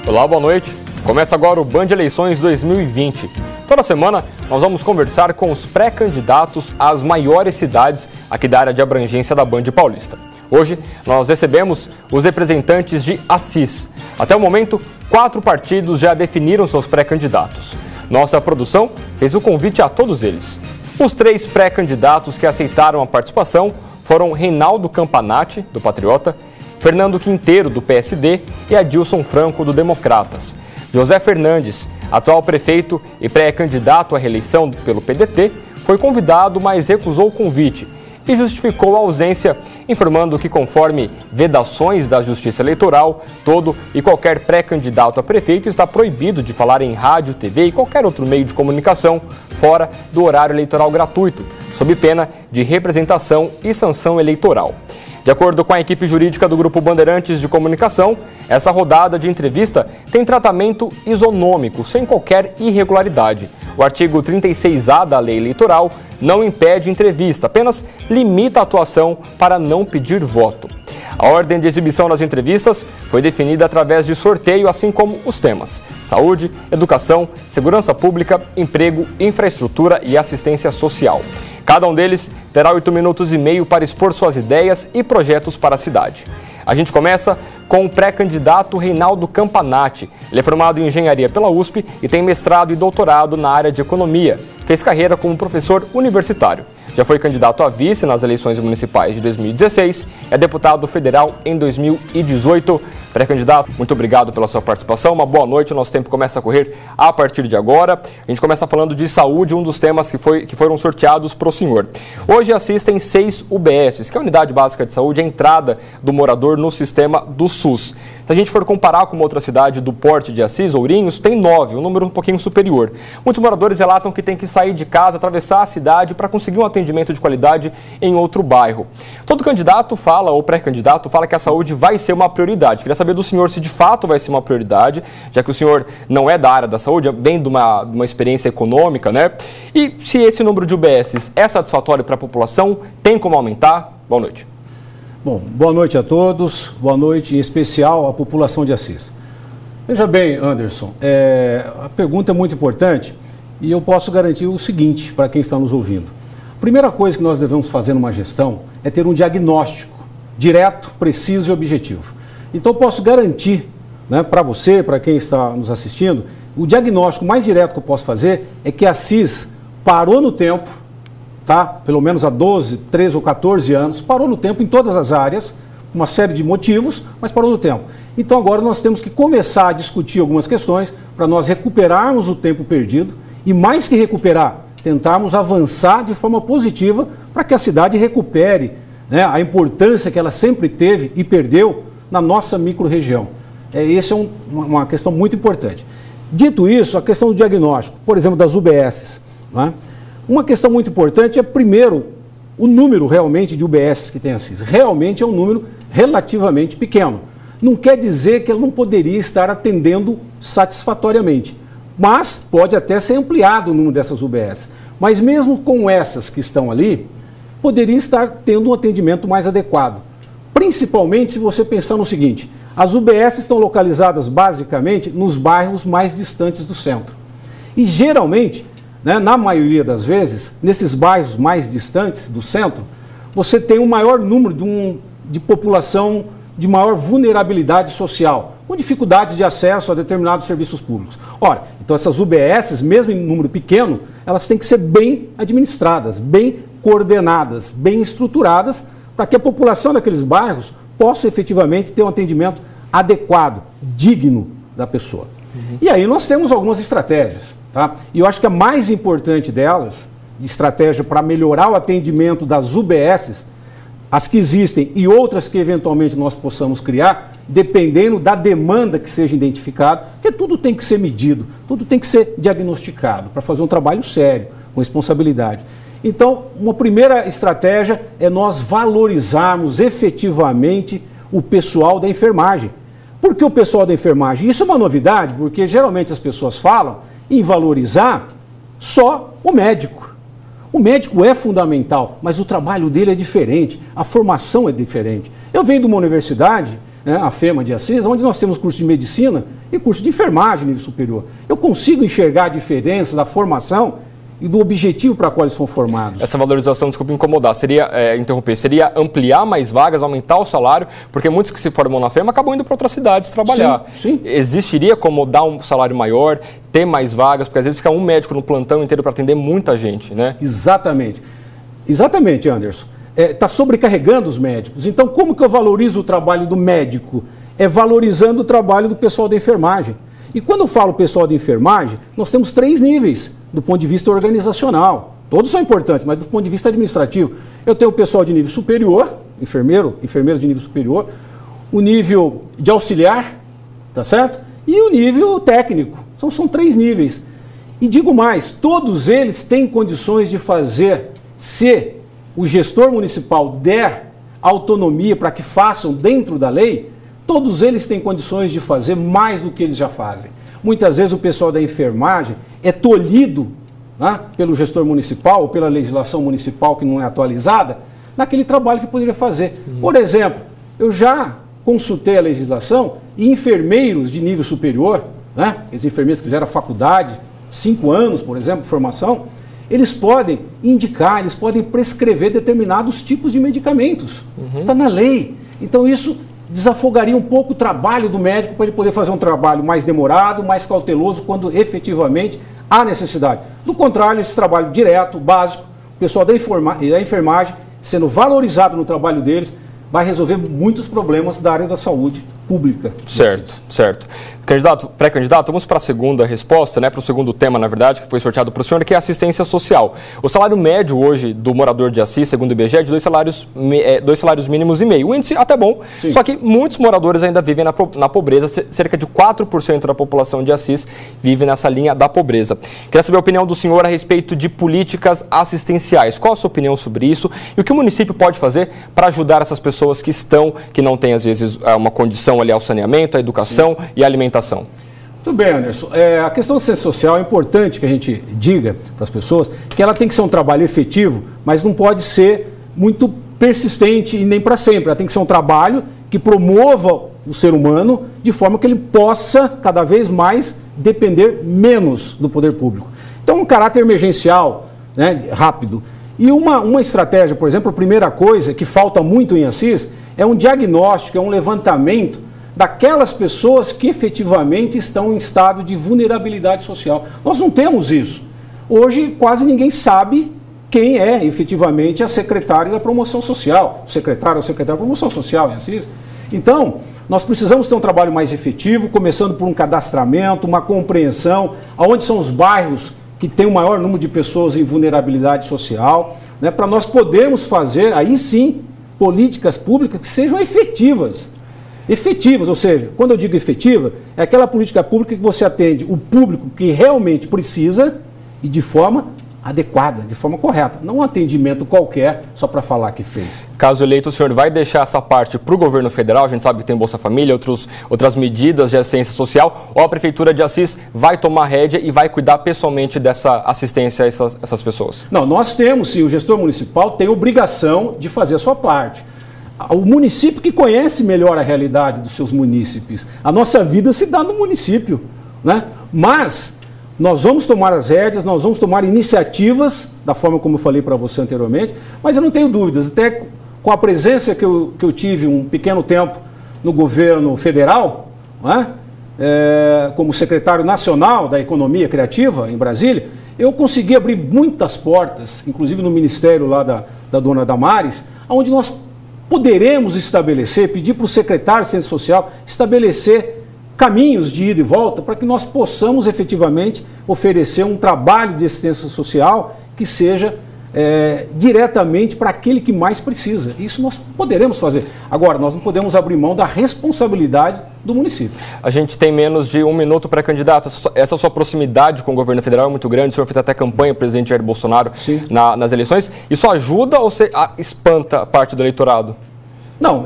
Olá, boa noite. Começa agora o Band Eleições 2020. Toda semana nós vamos conversar com os pré-candidatos às maiores cidades aqui da área de abrangência da Band Paulista. Hoje nós recebemos os representantes de Assis. Até o momento, 4 partidos já definiram seus pré-candidatos. Nossa produção fez o convite a todos eles. Os 3 pré-candidatos que aceitaram a participação foram Reinaldo Campanati, do Patriota, Fernando Quinteiro, do PSD, e Adilson Franco, do Democratas. José Fernandes, atual prefeito e pré-candidato à reeleição pelo PDT, foi convidado, mas recusou o convite e justificou a ausência, informando que, conforme vedações da Justiça Eleitoral, todo e qualquer pré-candidato a prefeito está proibido de falar em rádio, TV e qualquer outro meio de comunicação fora do horário eleitoral gratuito, sob pena de representação e sanção eleitoral. De acordo com a equipe jurídica do Grupo Bandeirantes de Comunicação, essa rodada de entrevista tem tratamento isonômico, sem qualquer irregularidade. O artigo 36A da Lei Eleitoral não impede entrevista, apenas limita a atuação para não pedir voto. A ordem de exibição das entrevistas foi definida através de sorteio, assim como os temas: saúde, educação, segurança pública, emprego, infraestrutura e assistência social. Cada um deles terá 8 minutos e meio para expor suas ideias e projetos para a cidade. A gente começa com o pré-candidato Reinaldo Campanati. Ele é formado em engenharia pela USP e tem mestrado e doutorado na área de economia. Fez carreira como professor universitário. Já foi candidato a vice nas eleições municipais de 2016, é deputado federal em 2018. Pré-candidato, muito obrigado pela sua participação, uma boa noite, o nosso tempo começa a correr a partir de agora. A gente começa falando de saúde, um dos temas que foram sorteados para o senhor. Hoje assistem 6 UBSs, que é a Unidade Básica de Saúde, a entrada do morador no sistema do SUS. Se a gente for comparar com uma outra cidade do porte de Assis, Ourinhos, tem 9, um número um pouquinho superior. Muitos moradores relatam que tem que sair de casa, atravessar a cidade para conseguir um atendimento de qualidade em outro bairro. Todo candidato fala, ou pré-candidato, fala que a saúde vai ser uma prioridade. Queria saber do senhor se de fato vai ser uma prioridade, já que o senhor não é da área da saúde, vem de uma experiência econômica, né? E se esse número de UBSs é satisfatório para a população, tem como aumentar? Boa noite. Bom, boa noite a todos, boa noite em especial à população de Assis. Veja bem, Anderson, a pergunta é muito importante e eu posso garantir o seguinte para quem está nos ouvindo. A primeira coisa que nós devemos fazer numa gestão é ter um diagnóstico direto, preciso e objetivo. Então, eu posso garantir, né, para você, para quem está nos assistindo, o diagnóstico mais direto que eu posso fazer é que Assis parou no tempo, tá? Pelo menos há 12, 13 ou 14 anos, parou no tempo em todas as áreas, uma série de motivos, mas parou no tempo. Então, agora nós temos que começar a discutir algumas questões para nós recuperarmos o tempo perdido e, mais que recuperar, tentarmos avançar de forma positiva para que a cidade recupere, né, a importância que ela sempre teve e perdeu na nossa micro-região. Essa é uma questão muito importante. Dito isso, a questão do diagnóstico, por exemplo, das UBSs, né? Uma questão muito importante é, primeiro, o número realmente de UBSs que tem Assis. Realmente é um número relativamente pequeno. Não quer dizer que ela não poderia estar atendendo satisfatoriamente, mas pode até ser ampliado o número dessas UBSs. Mas mesmo com essas que estão ali, poderia estar tendo um atendimento mais adequado. Principalmente se você pensar no seguinte: as UBS estão localizadas basicamente nos bairros mais distantes do centro. E geralmente, né, na maioria das vezes, nesses bairros mais distantes do centro, você tem um maior número de população de maior vulnerabilidade social, com dificuldades de acesso a determinados serviços públicos. Ora, então essas UBSs, mesmo em número pequeno, elas têm que ser bem administradas, bem coordenadas, bem estruturadas, para que a população daqueles bairros possa efetivamente ter um atendimento adequado, digno da pessoa. E aí nós temos algumas estratégias, tá? E eu acho que a mais importante delas, de estratégia para melhorar o atendimento das UBSs, as que existem e outras que eventualmente nós possamos criar, dependendo da demanda que seja identificada, porque tudo tem que ser medido, tudo tem que ser diagnosticado para fazer um trabalho sério, com responsabilidade. Então, uma primeira estratégia é nós valorizarmos efetivamente o pessoal da enfermagem. Por que o pessoal da enfermagem? Isso é uma novidade, porque geralmente as pessoas falam em valorizar só o médico. O médico é fundamental, mas o trabalho dele é diferente, a formação é diferente. Eu venho de uma universidade né, a FEMA de Assis, onde nós temos curso de medicina e curso de enfermagem nível superior. Eu consigo enxergar a diferença da formação e do objetivo para qual eles são formados. Essa valorização, desculpa incomodar, seria ampliar mais vagas, aumentar o salário, porque muitos que se formam na FEMA acabam indo para outras cidades trabalhar. Sim. Existiria como dar um salário maior, ter mais vagas, porque às vezes fica um médico no plantão inteiro para atender muita gente, né? Exatamente. Exatamente, Anderson. Está sobrecarregando os médicos. Então, como que eu valorizo o trabalho do médico? É valorizando o trabalho do pessoal da enfermagem. E quando eu falo pessoal de enfermagem, nós temos 3 níveis do ponto de vista organizacional. Todos são importantes, mas do ponto de vista administrativo. Eu tenho o pessoal de nível superior, enfermeiros de nível superior, o nível de auxiliar, tá certo? E o nível técnico. São 3 níveis. E digo mais, todos eles têm condições de fazer, se o gestor municipal der autonomia para que façam dentro da lei, todos eles têm condições de fazer mais do que eles já fazem. Muitas vezes o pessoal da enfermagem é tolhido, né, pelo gestor municipal ou pela legislação municipal que não é atualizada, naquele trabalho que poderia fazer. Por exemplo, eu já consultei a legislação e enfermeiros de nível superior, né, os enfermeiros que fizeram a faculdade, 5 anos, por exemplo, de formação, eles podem indicar, eles podem prescrever determinados tipos de medicamentos. Está na lei. Então isso desafogaria um pouco o trabalho do médico para ele poder fazer um trabalho mais demorado, mais cauteloso, quando efetivamente há necessidade. Do contrário, esse trabalho direto, básico, o pessoal da enfermagem, sendo valorizado no trabalho deles, vai resolver muitos problemas da área da saúde pública. Certo. Pré-candidato, vamos para a segunda resposta, né, para o segundo tema, na verdade, que foi sorteado para o senhor, que é a assistência social. O salário médio hoje do morador de Assis, segundo o IBGE, é de 2 salários mínimos e meio. O índice até bom, sim, só que muitos moradores ainda vivem na pobreza, cerca de 4% da população de Assis vive nessa linha da pobreza. Queria saber a opinião do senhor a respeito de políticas assistenciais. Qual a sua opinião sobre isso e o que o município pode fazer para ajudar essas pessoas que não têm, às vezes, uma condição ali ao saneamento, à educação, sim, e à alimentação? Tudo bem, Anderson. A questão da assistência social é importante que a gente diga para as pessoas que ela tem que ser um trabalho efetivo, mas não pode ser muito persistente e nem para sempre. Ela tem que ser um trabalho que promova o ser humano de forma que ele possa cada vez mais depender menos do poder público. Então, um caráter emergencial, né, rápido. E uma estratégia, por exemplo, a primeira coisa que falta muito em Assis é um diagnóstico, é um levantamento daquelas pessoas que efetivamente estão em estado de vulnerabilidade social. Nós não temos isso. Hoje quase ninguém sabe quem é efetivamente a secretária da promoção social, o secretário ou secretária da promoção social em Assis. Então, nós precisamos ter um trabalho mais efetivo, começando por um cadastramento, uma compreensão, aonde são os bairros que têm o maior número de pessoas em vulnerabilidade social, né, para nós podermos fazer, aí sim, políticas públicas que sejam efetivas. Efetivas, ou seja, quando eu digo efetiva, é aquela política pública que você atende o público que realmente precisa e de forma adequada, de forma correta. Não um atendimento qualquer só para falar que fez. Caso eleito, o senhor vai deixar essa parte para o governo federal? A gente sabe que tem Bolsa Família, outras medidas de assistência social, ou a Prefeitura de Assis vai tomar rédea e vai cuidar pessoalmente dessa assistência a essas pessoas? Não, nós temos, sim, o gestor municipal tem obrigação de fazer a sua parte. O município que conhece melhor a realidade dos seus munícipes. A nossa vida se dá no município, né? Mas nós vamos tomar as rédeas, nós vamos tomar iniciativas, da forma como eu falei para você anteriormente, mas eu não tenho dúvidas, até com a presença que eu tive um pequeno tempo no governo federal, né? Como secretário nacional da Economia Criativa em Brasília, eu consegui abrir muitas portas, inclusive no ministério lá da dona Damares, onde nós poderemos estabelecer, pedir para o secretário de Assistência Social estabelecer caminhos de ida e volta para que nós possamos efetivamente oferecer um trabalho de assistência social que seja diretamente para aquele que mais precisa. Isso nós poderemos fazer. Agora, nós não podemos abrir mão da responsabilidade do município. A gente tem menos de 1 minuto para candidato. Essa sua proximidade com o governo federal é muito grande. O senhor fez até campanha, presidente Jair Bolsonaro, nas eleições. Isso ajuda ou você espanta parte do eleitorado? Não,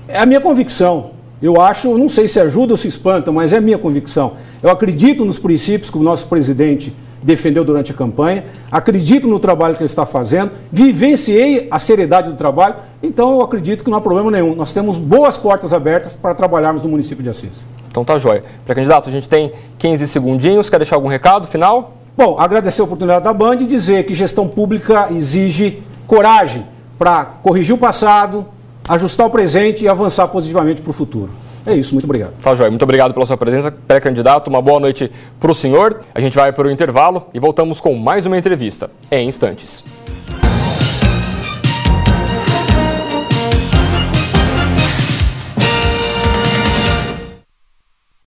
é a minha convicção. Eu acho, não sei se ajuda ou se espanta, mas é a minha convicção. Eu acredito nos princípios que o nosso presidente defendeu durante a campanha, acredito no trabalho que ele está fazendo, vivenciei a seriedade do trabalho, então eu acredito que não há problema nenhum. Nós temos boas portas abertas para trabalharmos no município de Assis. Então tá jóia. Pré-candidato, a gente tem 15 segundinhos, quer deixar algum recado final? Bom, agradecer a oportunidade da Band e dizer que gestão pública exige coragem para corrigir o passado, ajustar o presente e avançar positivamente para o futuro. É isso, muito obrigado. Tá, jóia. Muito obrigado pela sua presença, pré-candidato. Uma boa noite para o senhor. A gente vai para o intervalo e voltamos com mais uma entrevista em instantes.